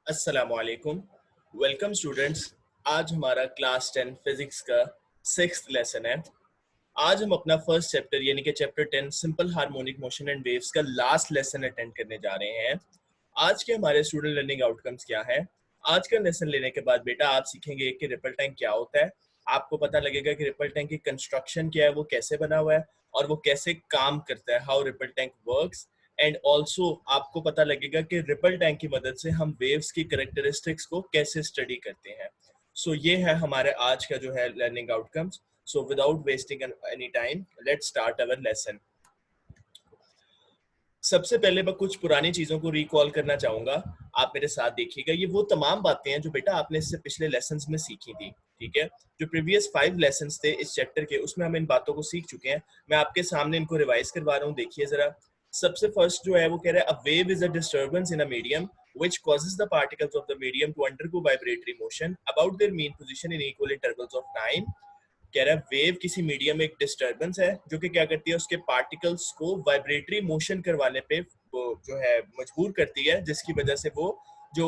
अस्सलामुअलैकुम। Welcome students. आज हमारा क्लास 10 फिजिक्स का 6th लेसन है। आज हम अपना फर्स्ट चैप्टर यानी कि chapter 10 simple harmonic motion and waves का लास्ट लेसन अटेंड करने जा रहे हैं। आज के हमारे स्टूडेंट लर्निंग आउटकम्स क्या है? आज का लेसन लेने के बाद बेटा आप सीखेंगे कि रिपल टैंक क्या होता है। आपको पता लगेगा कि रिपल टैंक की कंस्ट्रक्शन क्या है, वो कैसे बना हुआ है और वो कैसे काम करता है, how ripple tank works. And also आपको पता लगेगा कि रिपल टैंक की मदद से हम वेव्स की करेक्टरिस्टिक्स को कैसे स्टडी करते हैं। सो ये है हमारे आज का जो है learning outcomes. So without wasting any time let's start our lesson. सबसे पहले मैं कुछ पुरानी चीजों को रिकॉल करना चाहूंगा। आप मेरे साथ देखिएगा, ये वो तमाम बातें हैं जो बेटा आपने इससे पिछले लेसन्स में सीखी थी। ठीक है, जो प्रीवियस 5 लेसन्स थे इस चैप्टर के, उसमें हम इन बातों को सीख चुके हैं। मैं आपके सामने इनको रिवाइज करवा रहा हूँ, देखिए जरा। सबसे फर्स्ट जो है वो कह रहा है, a wave is a disturbance in a medium which causes the particles of the medium to undergo vibratory motion about their mean position in equal intervals of time। कह रहा है वेव किसी मीडियम में एक डिस्टर्बेंस है जो कि क्या करती है, उसके पार्टिकल्स को वाइब्रेटरी मोशन करवाने पे वो जो है मजबूर करती है, जिसकी वजह से वो जो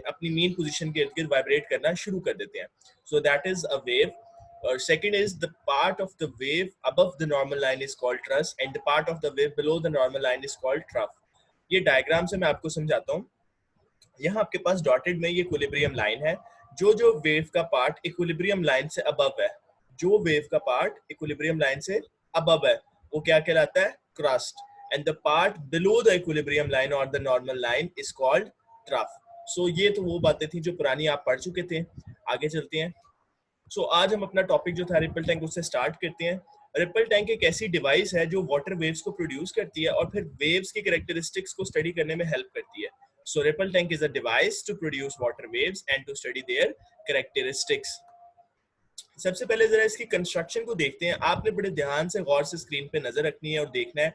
अपनी मीन पोजीशन के इर्द गिर्द वाइब्रेट करना शुरू कर देते हैं। So that is a wave. और second is the part of the wave above the normal line is called truss and the part of the wave below the normal line is called trough. ये diagram से मैं आपको समझाता हूँ। यहाँ आपके पास dotted में ये इक्विलिब्रियम लाइन है। जो वेव का पार्ट इक्विलिब्रियम लाइन से अबव है, जो वेव का पार्ट इक्विलिब्रियम लाइन से अबव है, वो क्या कहलाता है? Crest. And the part below the equilibrium line और the normal line is called trough. So ये तो वो बातें थी जो पुरानी आप पढ़ चुके थे। आगे चलते हैं। सो आज हम अपना टॉपिक जो था रिपल टैंक, उससे स्टार्ट करते हैं। रिपल टैंक एक ऐसी डिवाइस है जो वाटर वेव्स को प्रोड्यूस करती है और फिर वेव्स की कैरेक्टरिस्टिक्स को स्टडी करने में हेल्प करती है। So ripple tank is a device to produce water waves and to study their characteristics. सबसे पहले जरा इसकी कंस्ट्रक्शन को देखते हैं। आपने बड़े ध्यान से गौर से स्क्रीन पे नजर रखनी है और देखना है।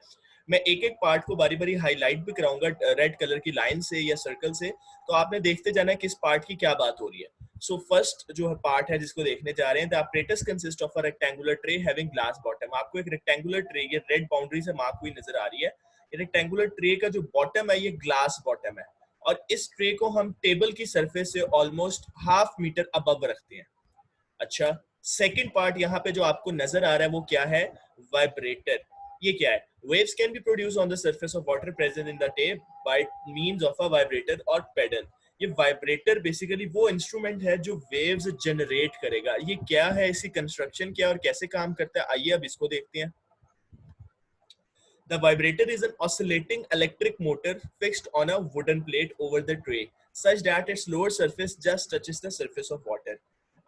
मैं एक एक पार्ट को बारी बारी हाईलाइट भी कराऊंगा रेड कलर की लाइन से या सर्कल से, तो आपने देखते जाना है किस पार्ट की क्या बात हो रही है। सो फर्स्ट जो पार्ट है जिसको देखने जा रहे हैं, the apparatus consist of a rectangular tray having glass bottom. आपको एक रेक्टेंगुलर ट्रे, ये रेड बाउंड्री से मार्क हुई नजर आ रही है। ये रेक्टेंगुलर ट्रे का जो बॉटम है ये ग्लास बॉटम है और इस ट्रे को हम टेबल की सरफेस से ऑलमोस्ट हाफ मीटर अबव रखते हैं। अच्छा, सेकंड पार्ट यहाँ पे जो आपको नजर आ रहा है वो क्या है? वाइब्रेटर। ये क्या है? waves can be produced on the surface of water present in the tape by means of a vibrator or pedal। ये वाइब्रेटर बेसिकली वो इंस्ट्रूमेंट है जो वेव्स जनरेट करेगा। ये क्या है, इसकी कंस्ट्रक्शन क्या है और कैसे काम करता है, आइए अब इसको देखते हैं। The vibrator is an oscillating electric motor fixed on a wooden plate over the tray such that its lower surface just touches the surface of water।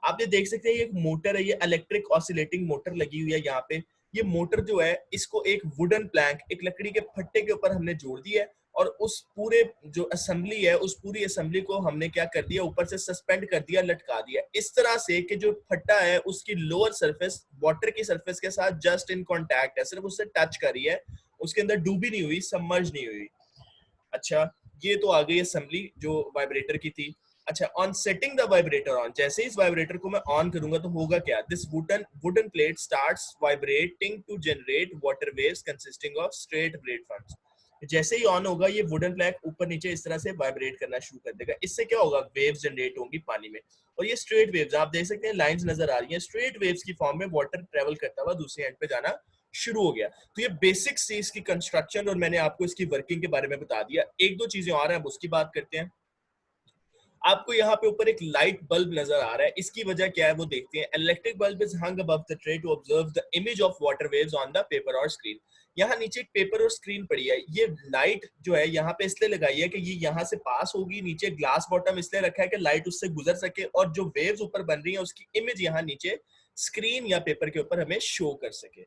आप ये देख सकते हैं, ये एक मोटर है, ये इलेक्ट्रिक ऑसिलेटिंग मोटर लगी हुई है यहाँ पे। ये मोटर जो है इसको एक वुडन प्लैंक, एक लकड़ी के फट्टे के ऊपर हमने जोड़ दिया है और उस पूरे जो असेंबली है, उस पूरी असेंबली को हमने क्या कर दिया, ऊपर से सस्पेंड कर दिया, लटका दिया इस तरह से कि जो फट्टा है उसकी लोअर सरफेस वाटर की सरफेस के साथ जस्ट इन कांटेक्ट है, सिर्फ उससे टच कर रही है, उसके अंदर डूबी नहीं हुई, सबमर्ज नहीं हुई। अच्छा, ये तो आ गई असेंबली जो वाइब्रेटर की थी। अच्छा, on setting the vibrator on, जैसे ही इस वाइब्रेटर को मैं ऑन करूंगा तो होगा क्या? This wooden plate starts vibrating to generate water waves consisting of straight waveforms. जैसे ही ऑन होगा ये वुडन प्लैंक ऊपर नीचे इस तरह से वाइब्रेट करना शुरू कर देगा। इससे क्या होगा? वेव्स जनरेट होंगी पानी में। और ये स्ट्रेट वेव्स आप देख सकते हैं, लाइंस नजर आ रही हैं, स्ट्रेट वेव्स की फॉर्म में वाटर ट्रेवल करता हुआ दूसरे एंड पे जाना शुरू हो गया। तो ये बेसिक से इसकी कंस्ट्रक्शन और मैंने आपको इसकी वर्किंग के बारे में बता दिया। एक दो चीजें और हैं, अब उसकी बात करते हैं। आपको यहाँ पे ऊपर एक लाइट बल्ब नजर आ रहा है, इसकी वजह क्या है वो देखते हैं। Electric bulb is hung above the tray to observe the image of water waves on the paper or screen. यहाँ नीचे एक पेपर और स्क्रीन पड़ी है। ये लाइट जो है यहाँ पे इसलिए लगाई है कि ये यहाँ से पास होगी, नीचे ग्लास बॉटम इसलिए रखा है कि लाइट उससे गुजर सके और जो वेव्स ऊपर बन रही है उसकी इमेज यहाँ नीचे स्क्रीन या पेपर के ऊपर हमें शो कर सके।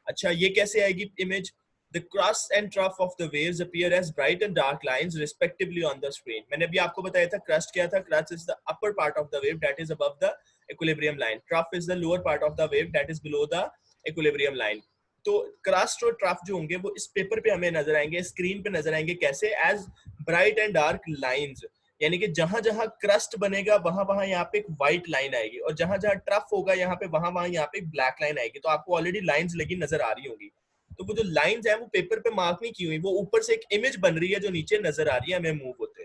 अच्छा, ये कैसे आएगी image? The crust and trough of the waves appear as bright and dark lines respectively on the screen। मैंने अभी आपको बताया था crust क्या था। Crust is the upper part of the wave that is above the equilibrium line। Trough is the lower part of the wave that is below the equilibrium line। तो crust और trough जो होंगे वो इस paper पे हमें नजर आएंगे, स्क्रीन पे नजर आएंगे। कैसे? as bright and dark lines, यानी कि जहां जहां क्रस्ट बनेगा वहां वहां यहाँ पे एक व्हाइट लाइन आएगी और जहां जहां ट्रफ होगा यहाँ पे वहां वहां यहाँ पे एक ब्लैक लाइन आएगी। तो आपको ऑलरेडी लाइंस लगी नजर आ रही होंगी। तो वो जो लाइंस है वो पेपर पे मार्क नहीं की हुई, वो ऊपर से एक इमेज बन रही है जो नीचे नजर आ रही है हमें मूव होते।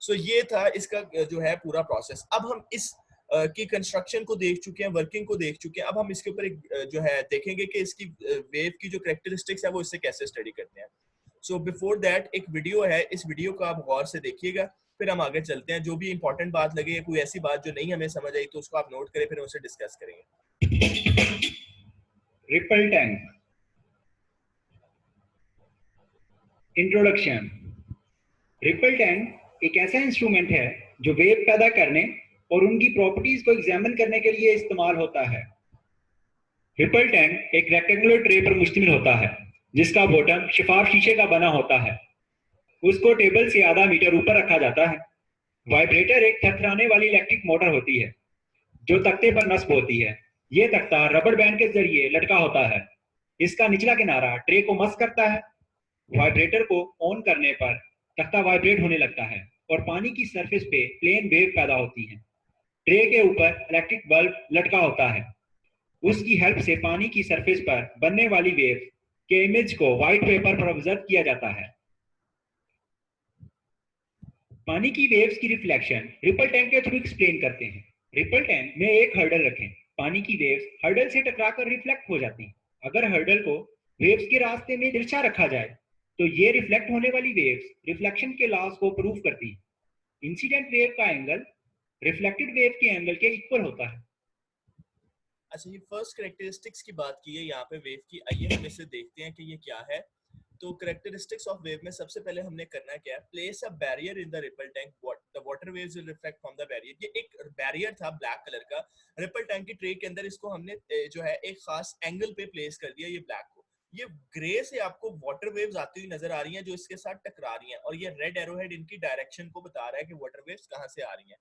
सो ये था इसका जो है पूरा प्रोसेस। अब हम इस की कंस्ट्रक्शन को देख चुके हैं, वर्किंग को देख चुके हैं। अब हम इसके ऊपर एक जो है देखेंगे कि इसकी वेव की जो कैरेक्टरिस्टिक्स है वो इससे कैसे स्टडी करते हैं। सो बिफोर दैट एक वीडियो है, इस वीडियो को आप गौर से देखिएगा, फिर हम आगे चलते हैं। जो भी इंपॉर्टेंट बात लगे, कोई ऐसी बात जो नहीं हमें समझ आई, तो उसको आप नोट करें, फिर उसे डिस्कस करेंगे। Ripple tank introduction. Ripple tank एक ऐसा इंस्ट्रूमेंट है जो वेव पैदा करने और उनकी प्रॉपर्टीज को एग्जामिन करने के लिए इस्तेमाल होता है। रिपल टैंक एक रेक्टेंगुलर ट्रे पर मुश्तमिल होता है जिसका बॉटम शफाफ शीशे का बना होता है। उसको टेबल से आधा मीटर ऊपर रखा जाता है। वाइब्रेटर एक थरथराने वाली इलेक्ट्रिक मोटर होती है जो तख्ते पर नस्ब होती है। ये तख्ता रबर बैंड के जरिए लटका होता है। इसका निचला किनारा ट्रे को मस करता है। वाइब्रेटर को ऑन करने पर तख्ता वाइब्रेट होने लगता है और पानी की सरफेस पे प्लेन वेव पैदा होती है। ट्रे के ऊपर इलेक्ट्रिक बल्ब लटका होता है। उसकी हेल्प से पानी की सरफेस पर बनने वाली वेव के इमेज को व्हाइट पेपर पर ऑब्जर्व किया जाता है। पानी की वेव्स की रिफ्लेक्शन रिपल टैंक के थ्रू एक्सप्लेन करते हैं। रिपल टैंक में एक हर्डल रखें। पानी की वेव्स हर्डल से टकराकर रिफ्लेक्ट हो जाती हैं। अगर हर्डल को वेव्स के रास्ते में तिरछा रखा जाए तो ये रिफ्लेक्ट होने वाली वेव्स रिफ्लेक्शन के लॉस को प्रूव करती है। इंसिडेंट वेव का एंगल रिफ्लेक्टेड वेव के एंगल के इक्वल होता है। अच्छा, ये फर्स्ट कैरेक्टरिस्टिक्स की बात की है यहाँ पे वेव की। आइए हम इसे देखते हैं कि ये क्या है। तो कैरेक्टरिस्टिक्स ऑफ वेव में सबसे पहले हमने करना क्या है, place a barrier in the ripple tank, the water waves will reflect from the barrier. ये एक बैरियर था ब्लैक कलर का रिपल टैंक की ट्रे के अंदर, इसको हमने जो है एक खास एंगल पे प्लेस कर दिया, ये ब्लैक को। ये ग्रे से आपको वाटर वेव्स आती हुई नजर आ रही हैं जो इसके साथ टकरा रही हैं, और ये रेड एरोहेड इनकी डायरेक्शन को बता रहा है कि वाटर वेव्स कहाँ से आ रही हैं।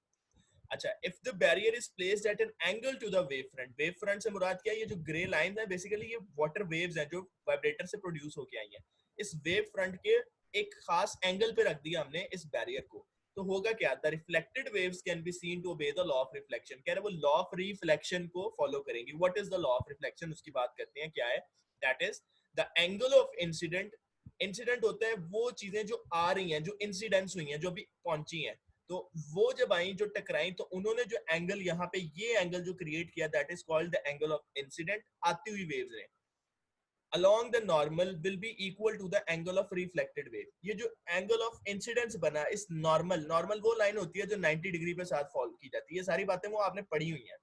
अच्छा, if the barrier is placed at an angle to the wave front, wave front से मुराद क्या है, ये जो ग्रे लाइंस हैं बेसिकली ये वाटर वेव्स हैं जो वाइब्रेटर से प्रोड्यूस होके आई हैं। इस वेव फ्रंट के एक खास एंगल पे रख दिया हमने इस बैरियर को, तो होगा क्या, the reflected waves can be seen to obey the law of reflection. कह रहे वो लॉ ऑफ रिफ्लेक्शन को फॉलो करेंगी। What is the law of reflection, उसकी बात करते हैं क्या है। That is the angle of incident. Incident होता है वो चीजें जो आ रही हैं, जो इंसिडेंट्स हुई हैं, जो अभी पहुंची हैं, तो वो जब आई, जो टकराई, तो उन्होंने जो एंगल यहाँ पे ये एंगल जो क्रिएट किया, that is called the angle of incident. आती हुई वेव्स ने along the normal will be equal to the angle of reflected wave। ये जो angle of incidence बना, इस नॉर्मल वो लाइन होती है जो 90 डिग्री पे साथ फॉलो की जाती है। ये सारी बातें वो आपने पढ़ी हुई हैं।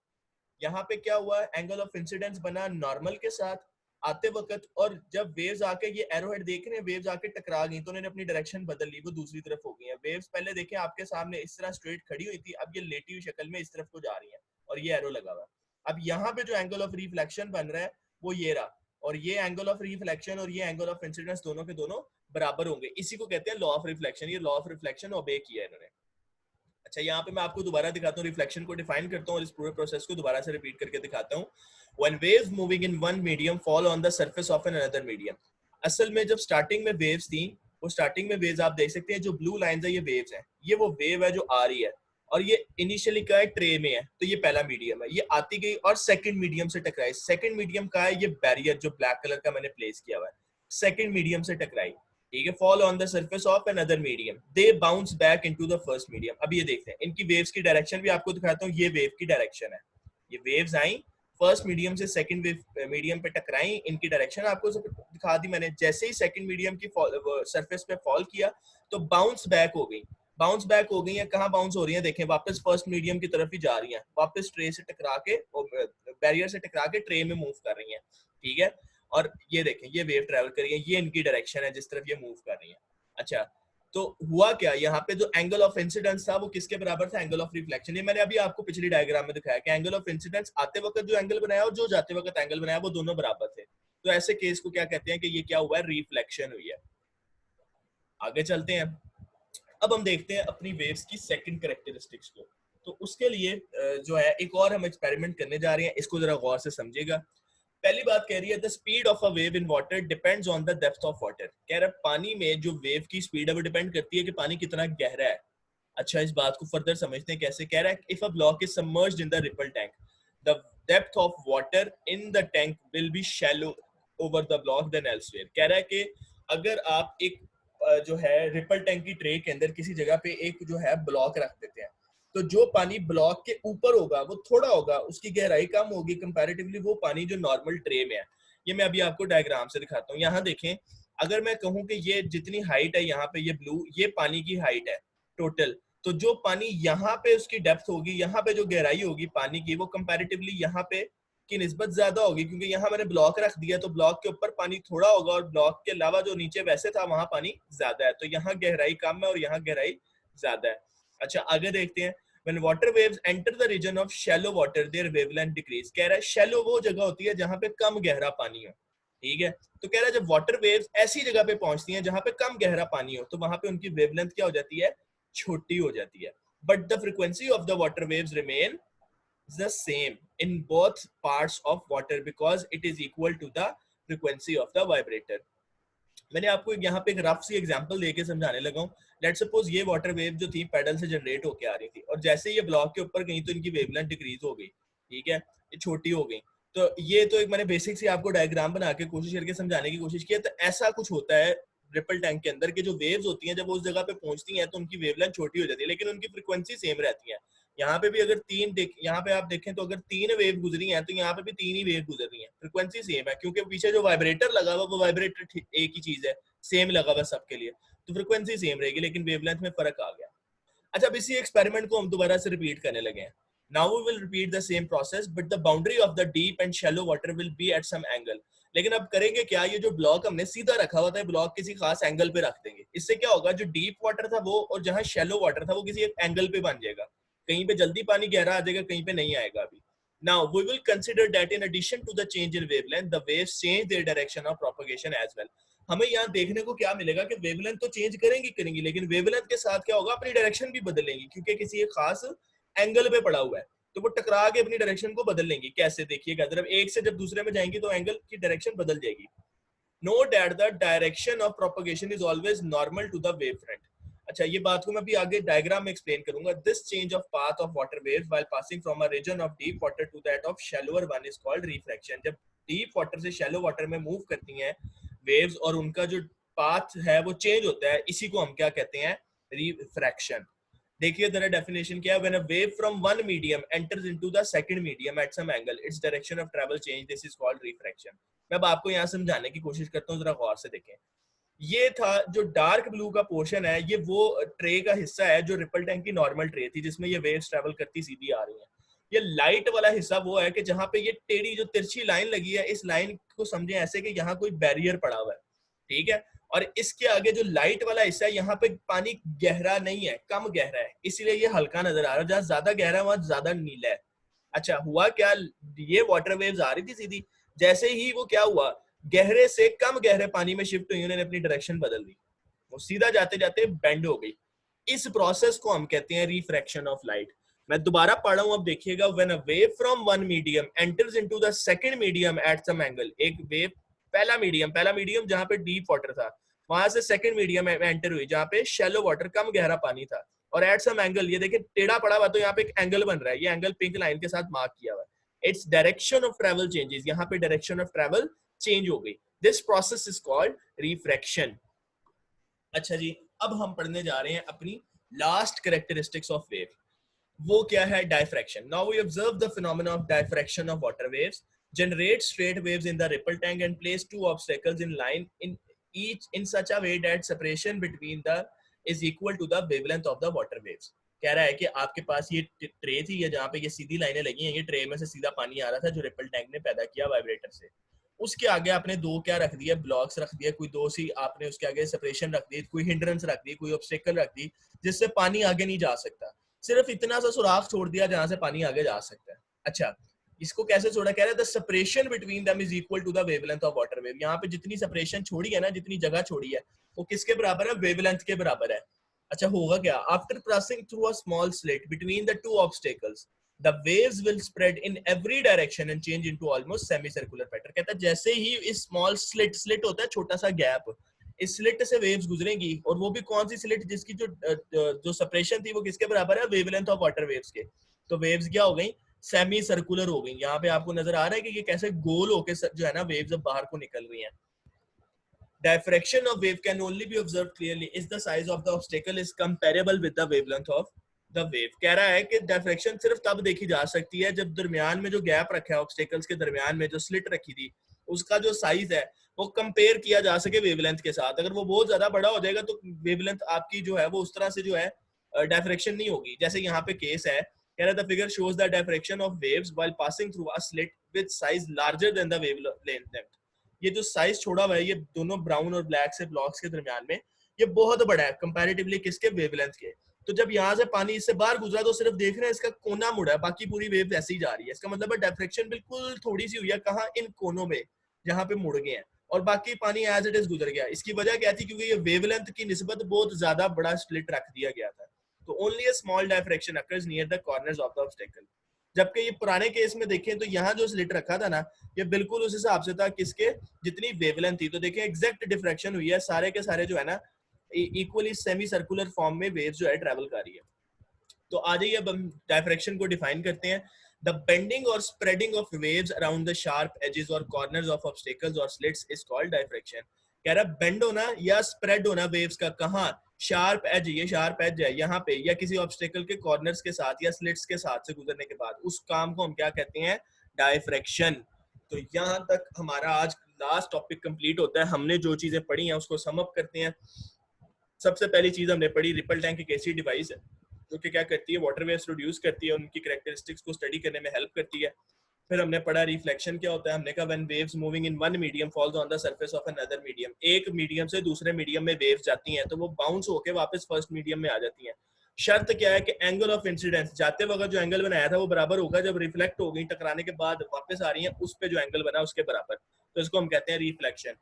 यहाँ पे क्या हुआ, एंगल ऑफ इंसिडेंस बना नॉर्मल के साथ आते वक्त, और जब वेव्स आके ये एरोहेड देख रहे हैं, वेव्स आके टकरा गई तो उन्होंने अपनी डायरेक्शन बदल ली, वो दूसरी तरफ हो गई है। वेव्स पहले देखें आपके सामने इस तरह स्ट्रेट खड़ी हुई थी, अब ये लेटी हुई शक्ल में इस तरफ को जा रही है और ये एरो लगा हुआ। अब यहाँ पे जो एंगल ऑफ रिफ्लेक्शन बन रहा है वो ये रहा, और ये एंगल ऑफ रिफ्लेक्शन और ये एंगल ऑफ इंसिडेंस दोनों के दोनों बराबर होंगे। इसी को कहते हैं लॉ ऑफ रिफ्लेक्शन। ये लॉ ऑफ रिफ्लेक्शन ओबे किया है इन्होंने। अच्छा, यहाँ पे मैं आपको दोबारा दिखाता हूँ, रिफ्लेक्शन को डिफाइन करता हूँ और इस पूरे प्रोसेस को दोबारा से रिपीट करके दिखाता हूँ। When waves moving in one medium fall on the surface of another medium। असल में जब स्टार्टिंग में वेव्स थी, वो स्टार्टिंग में वेव्स आप देख सकते हैं, जो ब्लू लाइंस है ये वेव्स हैं, ये वो वेव है जो आ रही है, और ये इनिशियली का है ट्रे में है, तो ये पहला मीडियम है, ये आती गई और सेकंड मीडियम से टकराई। सेकंड मीडियम का है ये बैरियर जो ब्लैक कलर का मैंने प्लेस किया हुआ है, सेकंड मीडियम से टकराई, ठीक है। Fall on the surface of another medium, they bounce back into the first medium. अब ये देखते हैं इनकी वेव्स की डायरेक्शन भी आपको दिखाता हूँ। ये वेव की डायरेक्शन है, ये वेव्स आई फर्स्ट मीडियम से सेकंड मीडियम पे टकराई, इनकी डायरेक्शन आपको दिखा दी मैंने। जैसे ही सेकंड मीडियम की सरफेस पे फॉल किया तो बाउंस बैक हो गई। बाउंस बैक हो गई है, कहाँ बाउंस हो रही है देखें, वापस फर्स्ट मीडियम की तरफ ही जा रही हैं, वापस ट्रे से टकरा के, बैरियर से टकरा के ट्रे में मूव कर रही हैं, ठीक है। और ये देखें ये वेव ट्रेवल कर रही है, ये इनकी डायरेक्शन है जिस तरफ ये मूव कर रही है। अच्छा, तो हुआ क्या, यहाँ पे जो एंगल ऑफ इंसिडेंस था वो किसके बराबर था, एंगल ऑफ रिफ्लेक्शन। ये मैंने अभी आपको पिछली डायग्राम में दिखाया कि एंगल ऑफ इंसिडेंस आते वक्त जो एंगल बनाया और जो जाते वक्त एंगल बनाया वो दोनों बराबर थे। तो ऐसे केस को क्या कहते हैं कि ये क्या हुआ है, रिफ्लेक्शन हुई है। आगे चलते हैं, अब हम देखते हैं अपनी वेव्स की सेकंड कैरेक्टरिस्टिक्स को। तो उसके लिए जो है एक और हम एक्सपेरिमेंट करने जा रहे हैं, इसको जरा गौर से समझिएगा। पहली बात कह रही है the speed of a wave in water depends on the depth of water. कह रहा है पानी में जो वेव की स्पीड है वो डिपेंड करती है कि पानी कितना गहरा है। अच्छा, इस बात को फर्दर समझते हैं कैसे। कह रहा है if a block is submerged in the ripple tank, the depth of water in the tank will be shallow over the block then elsewhere. कह रहा है कि अगर आप एक जो है रिपल टैंक की ट्रे के अंदर किसी जगह पे एक जो है ब्लॉक रख देते हैं, तो जो पानी ब्लॉक के ऊपर होगा वो थोड़ा होगा, उसकी गहराई कम होगी कंपैरेटिवली वो पानी जो नॉर्मल ट्रे में है। ये मैं अभी आपको डायग्राम से दिखाता हूँ। यहाँ देखें, अगर मैं कहूँ कि ये जितनी हाइट है यहाँ पे, ये ब्लू, ये पानी की हाइट है टोटल, तो जो पानी यहाँ पे उसकी डेप्थ होगी, यहाँ पे जो गहराई होगी पानी की, वो कंपैरेटिवली यहाँ पे की निस्बत ज्यादा होगी, क्योंकि यहाँ मैंने ब्लॉक रख दिया तो ब्लॉक के ऊपर पानी थोड़ा होगा और ब्लॉक के अलावा जो नीचे वैसे था वहां पानी ज्यादा है, तो यहाँ गहराई कम है और यहाँ गहराई ज्यादा है। अच्छा आगे देखते हैं। When water waves enter the region of shallow water, their wavelength decrease। कह रहा है shallow वो जगह होती है जहां पे कम गहरा पानी हो, ठीक है। तो कह रहा है जब वाटर वेव्स ऐसी जगह पे पहुंचती हैं जहां पे कम गहरा पानी हो, तो वहां पे उनकी वेवलेंथ क्या हो जाती है, छोटी हो जाती है। But the frequency of the water waves remain the same in both parts of water because it is equal to the frequency of the vibrator। मैंने आपको यहाँ पे एक रफ सी एग्जांपल देके समझाने लगा हूँ। लेट सपोज ये वाटर वेव जो थी पैडल से जनरेट होके आ रही थी, और जैसे ये ब्लॉक के ऊपर गई तो इनकी वेवलेंथ डिक्रीज हो गई, ठीक है, ये छोटी हो गई। तो ये तो एक मैंने बेसिक सी आपको डायग्राम बना के कोशिश करके समझाने की कोशिश की है। तो ऐसा कुछ होता है रिपल टैंक के अंदर कि जो वेव्स होती हैं जब वो उस जगह पे पहुंचती हैं तो उनकी वेवलेंथ छोटी हो जाती है, लेकिन उनकी फ्रीक्वेंसी सेम रहती है। यहाँ पे भी अगर यहाँ पे आप देखें तो अगर 3 वेव गुजरी हैं तो यहाँ पे भी 3 ही वेव गुजर रही हैं, फ्रीक्वेंसी सेम है, क्योंकि पीछे जो वाइब्रेटर लगा हुआ वो वाइब्रेटर एक ही चीज है, सेम लगा हुआ सबके लिए, तो फ्रीक्वेंसी सेम रहेगी लेकिन वेवलेंथ में फर्क आ गया। अच्छा अब इसी एक्सपेरिमेंट को हम दोबारा से रिपीट करने लगे हैं। Now we will repeat the same process but the boundary of the deep and shallow water will be at some angle. लेकिन अब करेंगे क्या, ये जो ब्लॉक हमने सीधा रखा हुआ था ब्लॉक किसी खास एंगल पे रख देंगे। इससे क्या होगा, जो डीप वाटर था वो और जहां शैलो वाटर था वो किसी एक एंगल पे बन जाएगा, कहीं पे जल्दी पानी गहरा आ जाएगा, कहीं पे नहीं आएगा अभी। Now we will consider that in addition to the change in wavelength, the waves change their direction of propagation as well। हमें यहाँ देखने को क्या मिलेगा कि वेवलेंथ तो चेंज करेंगी, लेकिन वेवलेंथ के साथ क्या होगा, अपनी डायरेक्शन भी बदलेंगी, क्योंकि किसी एक खास एंगल पे पड़ा हुआ है तो वो टकरा के अपनी डायरेक्शन को बदल लेंगी। कैसे, देखिएगा जब एक से जब दूसरे में जाएंगी तो एंगल की डायरेक्शन बदल जाएगी। Note that the direction of propagation is always normal to the wave front। अच्छा ये बात को मैं भी आगे डायग्राम में एक्सप्लेन करूंगा। This change of path of water waves while passing from a region of deep water to that of shallower one is called refraction. जब डीप वाटर से शैलो वाटर में मूव करती हैं वेव्स और उनका जो पाथ है वो चेंज होता है, इसी को हम क्या कहते हैं, रिफ्रैक्शन। देखिए जरा डेफिनेशन क्या है। When a wave from one medium enters into the second medium at some angle, its direction of travel change, this is called refraction. मैं अब आपको यहाँ समझाने की कोशिश करता हूँ, जरा गौर से देखें। ये था जो डार्क ब्लू का पोर्शन है, ये वो ट्रे का हिस्सा है जो रिपल टैंक की नॉर्मल ट्रे थी जिसमें ये वेव्स ट्रैवल करती सीधी आ रही हैं। ये लाइट वाला हिस्सा वो है कि जहां पे ये टेढ़ी जो तिरछी लाइन लगी है, इस लाइन को समझें ऐसे कि यहाँ कोई बैरियर पड़ा हुआ है, ठीक है। और इसके आगे जो लाइट वाला हिस्सा है, यहाँ पे पानी गहरा नहीं है, कम गहरा है, इसलिए ये हल्का नजर आ रहा है। जहाँ ज्यादा गहरा है वहां ज्यादा नीला है। अच्छा हुआ क्या, ये वाटर वेव्स आ रही थी सीधी, जैसे ही वो क्या हुआ, गहरे से कम गहरे पानी में शिफ्ट हुई, उन्होंने अपनी डायरेक्शन बदल दी, वो सीधा जाते जाते बेंड हो गई। इस प्रोसेस को हम कहते हैं रिफ्रैक्शन ऑफ लाइट। मैं दोबारा पढ़ रहा हूं, अब देखिएगा। When a wave from one medium enters into the second medium at some angle, एक वेव पहला मीडियम जहां पे डीप वाटर था, वहां से सेकंड मीडियम में एंटर हुई जहां पे शैलो वाटर कम गहरा पानी था, और एट सम एंगल, ये देखिए टेढ़ा पड़ा हुआ, तो यहाँ पे एक एंगल बन रहा है, ये एंगल पिंक लाइन के साथ मार्क किया हुआ है। It's direction of travel changes, यहाँ पे डायरेक्शन ऑफ ट्रेवल चेंज हो गई। This process is called refraction. अच्छा जी, अब हम पढ़ने जा रहे हैं अपनी लास्ट कैरेक्टरिस्टिक्स ऑफ वेव। वो क्या है, diffraction. Now we observe the phenomena of diffraction of water waves generate straight waves in the ripple tank and place two obstacles in line in each in such a way that separation between the is equal to the wavelength of the water waves। कह रहा है कि आपके पास ये tray थी, जहाँ पे ये सीधी लाइनें लगी हैं, ये ट्रे में से सीधा पानी आ रहा था जो रिपल टैंक ने पैदा किया वाइब्रेटर से। उसके आगे आपने दो क्या रख दिया, ब्लॉक्स रख दिया, कोई दो सी आपने उसके आगे सेपरेशन रख दी, कोई हिंड्रेंस रख दी, कोई ऑब्स्टेकल रख दी, जिससे पानी आगे नहीं जा सकता। सिर्फ इतना सा सुराख छोड़ दिया जहां से पानी आगे जा सकता है। अच्छा इसको कैसे छोड़ा, कह रहे हैं the separation between them is equal to the wavelength of water wave. यहाँ पे जितनी सेपरेशन छोड़ी है ना, जितनी जगह छोड़ी है, वो किसके बराबर है, वेवलेंथ के बराबर है। अच्छा होगा क्या, after passing through a small slit between the two obstacles the waves will spread in every direction and change into almost semicircular pattern। कहता है जैसे ही इस small slit होता है, छोटा सा गैप, इस स्लिट से वेव्स गुजरेंगी, और वो भी कौन सी स्लिट, जिसकी जो सेपरेशन थी वो किसके बराबर है, वेवलेंथ ऑफ वाटर वेव्स के। तो वेव्स क्या हो गई, सेमी सर्कुलर हो गई। यहाँ पे आपको नजर आ रहा है कि ये कैसे गोल होके जो है ना वेव्स अब बाहर को निकल रही हैं। Diffraction of wave can only be observed clearly if the size of the obstacle is comparable with the wavelength of the wave. कह रहा है कि डिफ्रैक्शन सिर्फ तब देखी जा सकती है जब दरमियान में जो गैप रखा है ऑब्स्टेकल्स के दरमियान में जो स्लिट रखी थी उसका जो साइज है वो कंपेयर किया जा सके वेवलेंथ के साथ. अगर वो बहुत ज्यादा बड़ा हो जाएगा तो वेवलेंथ आपकी जो है वो उस तरह से जो है डिफ्रैक्शन नहीं होगी. जैसे यहाँ पे केस है, कह रहा है the figure shows the diffraction of waves while passing through a slit with size larger than the wavelength. ये जो साइज छोड़ा हुआ है ये दोनों ब्राउन और ब्लैक से ब्लॉक्स के दरमियान में ये बहुत बड़ा है कंपैरेटिवली किसके, वेवलेंथ के. तो जब यहाँ से पानी इससे बाहर गुजरा तो सिर्फ देख रहे हैं इसका कोना मुड़ा है, बाकी पूरी वेव ऐसे ही जा रही है. इसका मतलब है डिफ्रैक्शन बिल्कुल थोड़ी सी हुई है कहाँ, इन कोनों में जहाँ पे मुड़ गए हैं, और बाकी पानी एज इट इज गुजर गया. इसकी वजह क्या थी, क्योंकि ये वेवलेंथ की निस्बत बहुत ज्यादा बड़ा स्प्लिट रख दिया गया था. तो only a small diffraction occurs near the corners of the obstacle. जबकि ये पुराने केस में देखें तो यहाँ जो स्लिट रखा था ना ये बिल्कुल उस हिसाब से था किसके, जितनी वेवलेंथ थी. तो देखें एग्जैक्ट डिफ्रैक्शन हुई है, सारे के सारे जो है ना इक्वली सेमी सर्कुलर फॉर्म में वेव जो है ट्रेवल कर रही है. तो आ जाइए अब हम डिफ्रैक्शन को डिफाइन करते हैं. द बेंडिंग और spreading of waves around the sharp edges or corners of obstacles or slits is called diffraction. कह रहा बेंड होना या स्प्रेड होना वेव्स का, कहाँ, शार्प एज, ये शार्प एज है यहाँ पे, या किसी ऑब्स्टेकल के कॉर्नर्स के साथ या स्लिट्स के साथ से गुजरने के बाद, उस काम को हम क्या कहते हैं, डिफ्रैक्शन. तो यहाँ तक हमारा आज लास्ट टॉपिक कंप्लीट होता है. हमने जो चीजें पढ़ी हैं उसको सम अप करते हैं. सबसे पहली चीज हमने पढ़ी रिपल टैंक एक ऐसी डिवाइस है जो कि क्या करती है, वाटर वेव्स प्रोड्यूस करती है, उनकी कैरेक्टरिस्टिक्स को स्टडी करने में हेल्प करती है. फिर हमने पढ़ा रिफ्लेक्शन क्या होता है. हमने कहा when waves moving in one medium falls on the surface of another medium, एक मीडियम से दूसरे मीडियम में वेव्स जाती हैं तो वो बाउंस होके वापस फर्स्ट मीडियम में आ जाती हैं. शर्त क्या है कि एंगल ऑफ इंसिडेंस, जाते वक्त जो एंगल बनाया था वो बराबर होगा, जब रिफ्लेक्ट हो गई टकराने के बाद वापस आ रही है उस पे जो एंगल बना उसके बराबर. तो इसको हम कहते हैं रिफ्लेक्शन.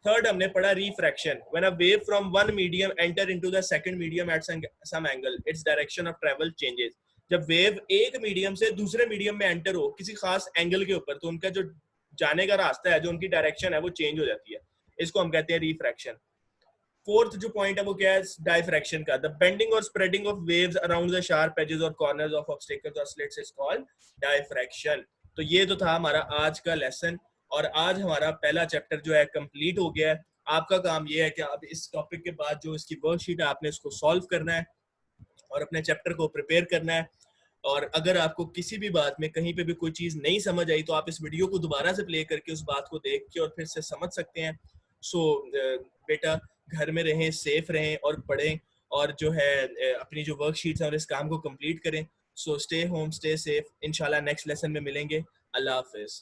थर्ड हमने पढ़ा refraction. When a wave from one medium enter into the second medium at some angle its direction of travel changes. जब वेव एक मीडियम से दूसरे मीडियम में एंटर हो किसी खास एंगल के ऊपर तो उनका जो जाने का रास्ता है, जो उनकी डायरेक्शन है वो चेंज हो जाती है. इसको हम कहते हैं रिफ्रैक्शन. फोर्थ जो पॉइंट है वो क्या है, डायफ्रैक्शन का. द बेंडिंग और spreading of waves around the sharp edges or corners of obstacles or slits is called diffraction. तो ये तो था हमारा आज का लेसन, और आज हमारा पहला चैप्टर जो है कंप्लीट हो गया है. आपका काम ये है कि आप इस टॉपिक के बाद जो इसकी वर्कशीट है आपने इसको सॉल्व करना है और अपने चैप्टर को प्रिपेयर करना है. और अगर आपको किसी भी बात में कहीं पे भी कोई चीज़ नहीं समझ आई तो आप इस वीडियो को दोबारा से प्ले करके उस बात को देख के और फिर से समझ सकते हैं. सो बेटा घर में रहें, सेफ रहें और पढ़ें, और जो है अपनी जो वर्कशीट्स हैं और इस काम को कंप्लीट करें. So stay home, stay safe. इंशाल्लाह नेक्स्ट लेसन में मिलेंगे. अल्लाह हाफिज़.